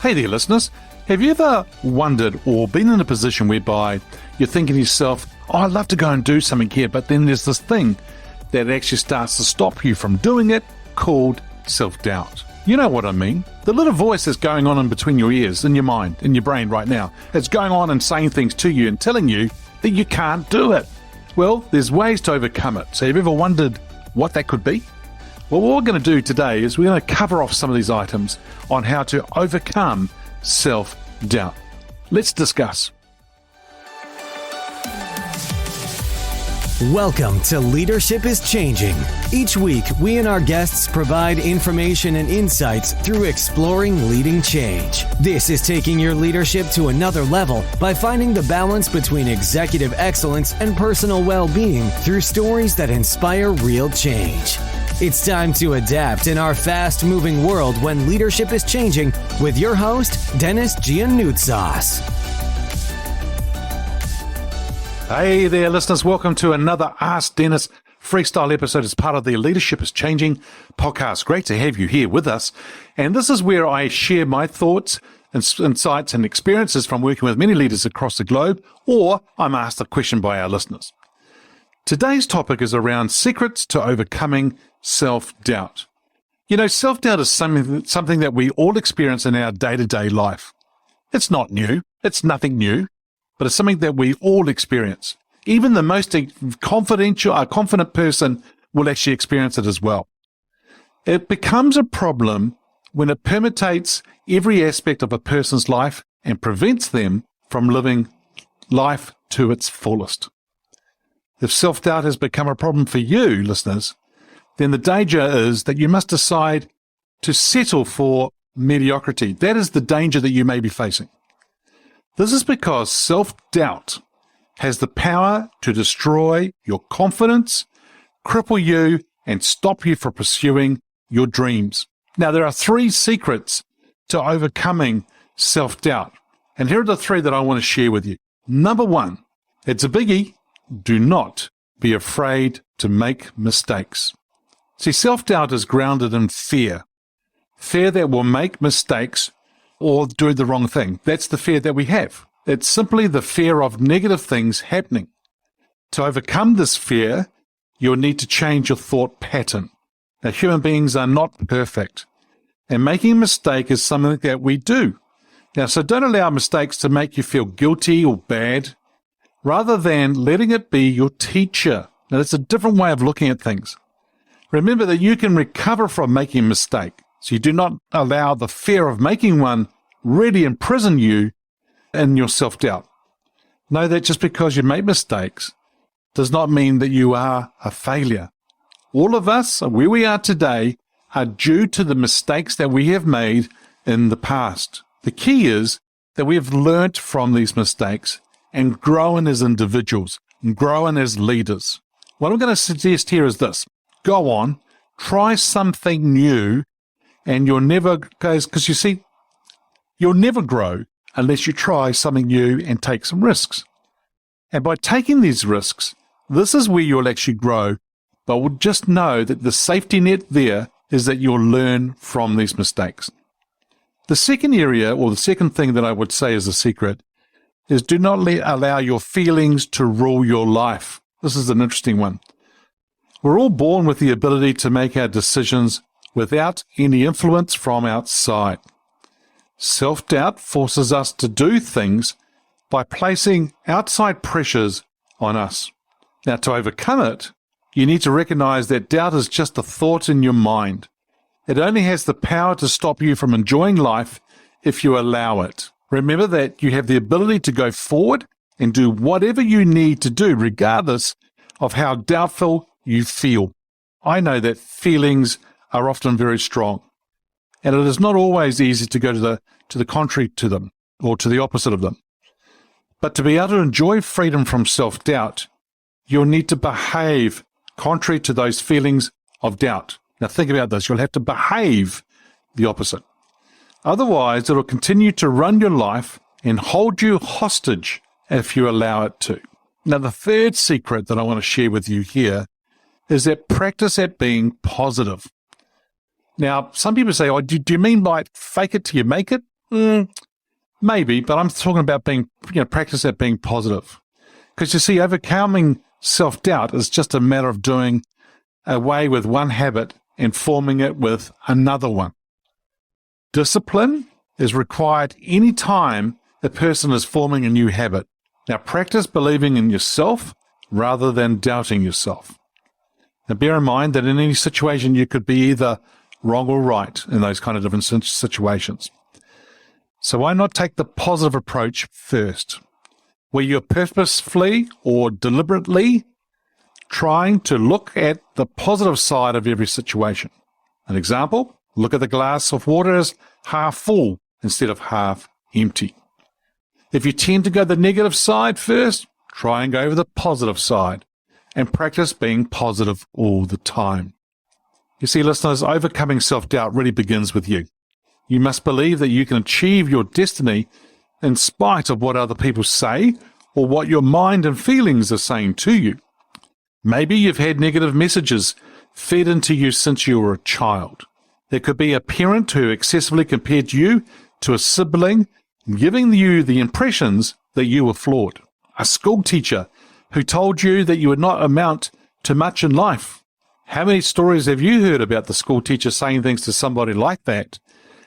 Hey there, listeners. Have you ever wondered or been in a position whereby you're thinking to yourself, I'd love to go and do something here, but then there's this thing that actually starts to stop you from doing it called self-doubt. You know what I mean. The little voice that's going on in between your ears, in your mind, in your brain right now. It's going on and saying things to you and telling you that you can't do it. Well, there's ways to overcome it. So have you ever wondered what that could be? Well, what we're going to do today is we're going to cover off some of these items on how to overcome self-doubt. Let's discuss. Welcome to Leadership is Changing. Each week, we and our guests provide information and insights through exploring leading change. This is taking your leadership to another level by finding the balance between executive excellence and personal well-being through stories that inspire real change. It's time to adapt in our fast-moving world when leadership is changing with your host, Denis Gianoutsos. Hey there, listeners. Welcome to another Ask Dennis freestyle episode as part of the Leadership is Changing podcast. Great to have you here with us. And this is where I share my thoughts and insights and experiences from working with many leaders across the globe, or I'm asked a question by our listeners. Today's topic is around secrets to overcoming self-doubt. You know, self-doubt is something that we all experience in our day-to-day life. It's not new. It's nothing new. But it's something that we all experience. Even the most confident person will actually experience it as well. It becomes a problem when it permeates every aspect of a person's life and prevents them from living life to its fullest. If self-doubt has become a problem for you, listeners, then the danger is that you must decide to settle for mediocrity. That is the danger that you may be facing. This is because self-doubt has the power to destroy your confidence, cripple you, and stop you from pursuing your dreams. Now, there are 3 secrets to overcoming self-doubt. And here are the 3 that I want to share with you. Number 1, it's a biggie. Do not be afraid to make mistakes. See, self-doubt is grounded in fear. Fear that we'll make mistakes or do the wrong thing. That's the fear that we have. It's simply the fear of negative things happening. To overcome this fear, you'll need to change your thought pattern. Now, human beings are not perfect, and making a mistake is something that we do. Now, so don't allow mistakes to make you feel guilty or bad, rather than letting it be your teacher. Now, that's a different way of looking at things. Remember that you can recover from making a mistake. So you do not allow the fear of making one really imprison you in your self-doubt. Know that just because you make mistakes does not mean that you are a failure. All of us, where we are today, are due to the mistakes that we have made in the past. The key is that we have learnt from these mistakes and grown as individuals and grown as leaders. What I'm going to suggest here is this. Go on, try something new, and you'll never, because you see, you'll never grow unless you try something new and take some risks. And by taking these risks, this is where you'll actually grow, but we'll just know that the safety net there is that you'll learn from these mistakes. The second area, or the second thing that I would say is a secret, is do not allow your feelings to rule your life. This is an interesting one. We're all born with the ability to make our decisions without any influence from outside. Self-doubt forces us to do things by placing outside pressures on us. Now, to overcome it, you need to recognize that doubt is just a thought in your mind. It only has the power to stop you from enjoying life if you allow it. Remember that you have the ability to go forward and do whatever you need to do, regardless of how doubtful you feel. I know that feelings are often very strong, and it is not always easy to go to the contrary to them or to the opposite of them. But to be able to enjoy freedom from self-doubt, you'll need to behave contrary to those feelings of doubt. Now think about this. You'll have to behave the opposite. Otherwise, it'll continue to run your life and hold you hostage if you allow it to. Now, the third secret that I want to share with you here is that practice at being positive. Now, some people say, do you mean like fake it till you make it? Maybe, but I'm talking about practice at being positive. Because you see, overcoming self-doubt is just a matter of doing away with one habit and forming it with another one. Discipline is required any time a person is forming a new habit. Now, practice believing in yourself rather than doubting yourself. Now, bear in mind that in any situation, you could be either wrong or right in those kind of different situations. So why not take the positive approach first, where you're purposefully or deliberately trying to look at the positive side of every situation. An example, look at the glass of water as half full instead of half empty. If you tend to go the negative side first, try and go over the positive side and practice being positive all the time. You see, listeners, overcoming self-doubt really begins with you. You must believe that you can achieve your destiny in spite of what other people say or what your mind and feelings are saying to you. Maybe you've had negative messages fed into you since you were a child. There could be a parent who excessively compared you to a sibling, giving you the impressions that you were flawed. A school teacher who told you that you would not amount to much in life. How many stories have you heard about the school teacher saying things to somebody like that,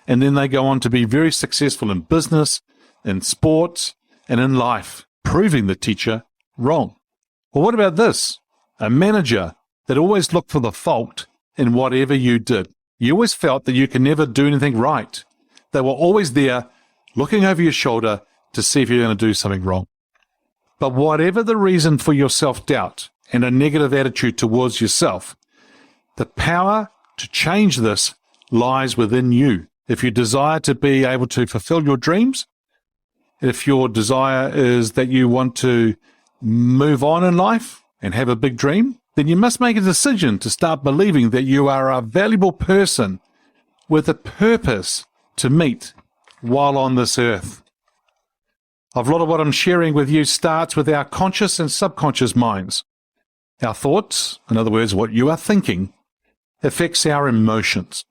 and then they go on to be very successful in business, in sports, and in life, proving the teacher wrong? Or what about this? A manager that always looked for the fault in whatever you did. You always felt that you could never do anything right. They were always there, looking over your shoulder to see if you're going to do something wrong. But whatever the reason for your self-doubt and a negative attitude towards yourself, the power to change this lies within you. If you desire to be able to fulfill your dreams, if your desire is that you want to move on in life and have a big dream, then you must make a decision to start believing that you are a valuable person with a purpose to meet while on this earth. A lot of what I'm sharing with you starts with our conscious and subconscious minds. Our thoughts, in other words, what you are thinking, affects our emotions,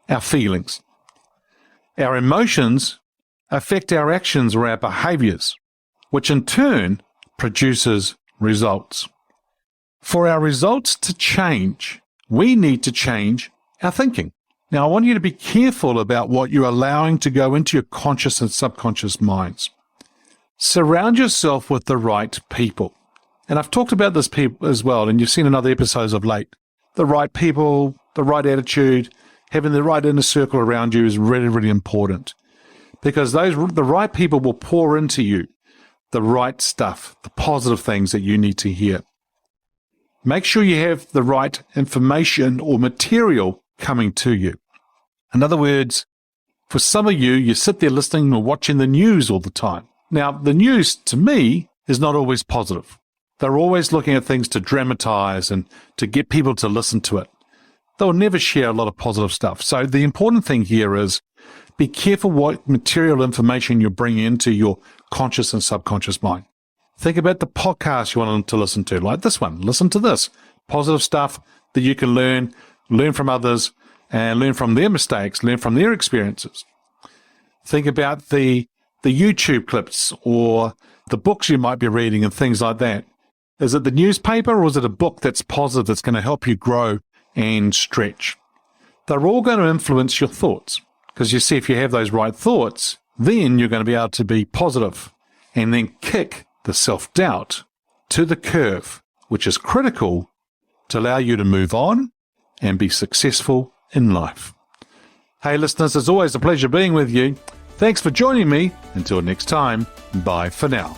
our feelings. Our emotions affect our actions or our behaviors, which in turn produces results. For our results to change, we need to change our thinking. Now, I want you to be careful about what you're allowing to go into your conscious and subconscious minds. Surround yourself with the right people. And I've talked about this as well, and you've seen in other episodes of late. The right people, the right attitude, having the right inner circle around you is really, really important. Because the right people will pour into you the right stuff, the positive things that you need to hear. Make sure you have the right information or material coming to you. In other words, for some of you, you sit there listening or watching the news all the time. Now, the news, to me, is not always positive. They're always looking at things to dramatize and to get people to listen to it. They'll never share a lot of positive stuff. So the important thing here is be careful what material information you bring into your conscious and subconscious mind. Think about the podcast you want to listen to, like this one. Listen to this. Positive stuff that you can learn from others, and learn from their mistakes, learn from their experiences. Think about the YouTube clips or the books you might be reading and things like that. Is it the newspaper or is it a book that's positive that's going to help you grow and stretch? They're all going to influence your thoughts, because you see, if you have those right thoughts, then you're going to be able to be positive and then kick the self-doubt to the curve, which is critical to allow you to move on and be successful in life. Hey listeners, it's always a pleasure being with you. Thanks for joining me. Until next time, bye for now.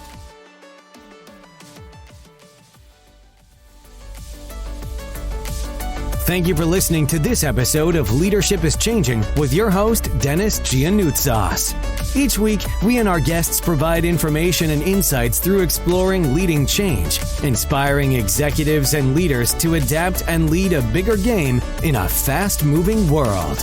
Thank you for listening to this episode of Leadership is Changing with your host, Denis Gianoutsos. Each week, we and our guests provide information and insights through exploring leading change, inspiring executives and leaders to adapt and lead a bigger game in a fast-moving world.